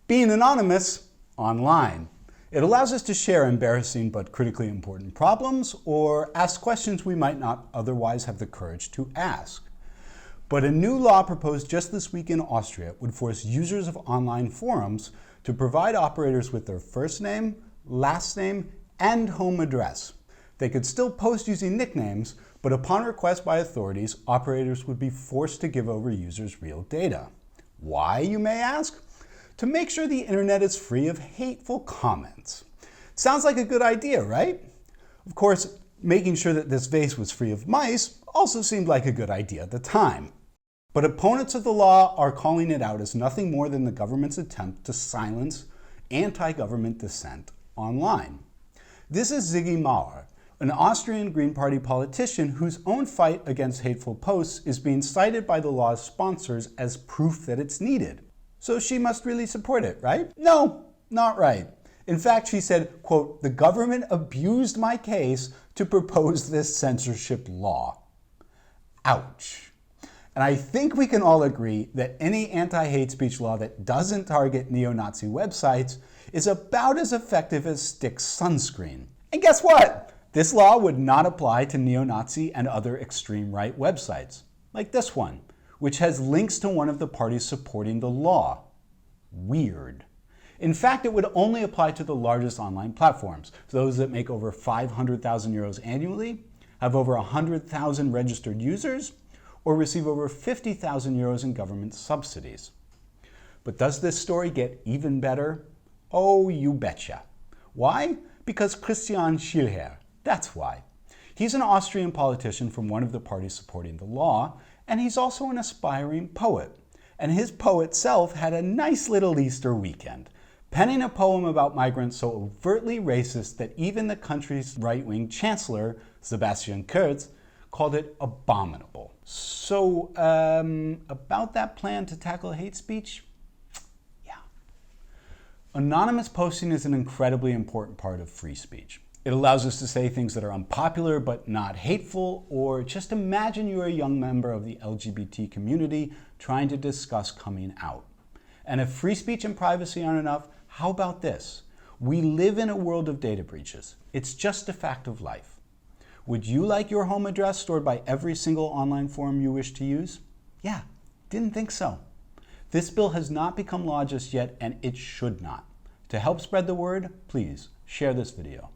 Being anonymous online. It allows us to share embarrassing but critically important problems or ask questions we might not otherwise have the courage to ask. But a new law proposed just this week in Austria would force users of online forums to provide operators with their first name, last name, and home address. They could still post using nicknames, but upon request by authorities, operators would be forced to give over users' real data. Why, you may ask? To make sure the internet is free of hateful comments. Sounds like a good idea, right? Of course, making sure that this vase was free of mice also seemed like a good idea at the time. But opponents of the law are calling it out as nothing more than the government's attempt to silence anti-government dissent online. This is Ziggy Mauer, an Austrian Green Party politician whose own fight against hateful posts is being cited by the law's sponsors as proof that it's needed. So she must really support it, right? No, not right. In fact, she said, quote, "The government abused my case to propose this censorship law." Ouch. And I think we can all agree that any anti-hate speech law that doesn't target neo-Nazi websites is about as effective as Stick's sunscreen. And guess what? This law would not apply to neo-Nazi and other extreme right websites, like this one, which has links to one of the parties supporting the law. Weird. In fact, it would only apply to the largest online platforms, those that make over 500,000 euros annually, have over 100,000 registered users, or receive over 50,000 euros in government subsidies. But does this story get even better? Oh, you betcha. Why? Because Christian Schilher. That's why. He's an Austrian politician from one of the parties supporting the law, and he's also an aspiring poet. And his poet self had a nice little Easter weekend, penning a poem about migrants so overtly racist that even the country's right-wing chancellor, Sebastian Kurz, called it abominable. So, about that plan to tackle hate speech? Yeah. Anonymous posting is an incredibly important part of free speech. It allows us to say things that are unpopular but not hateful, or just imagine you're a young member of the LGBT community trying to discuss coming out. And if free speech and privacy aren't enough, how about this? We live in a world of data breaches. It's just a fact of life. Would you like your home address stored by every single online forum you wish to use? Yeah, didn't think so. This bill has not become law just yet, and it should not. To help spread the word, please share this video.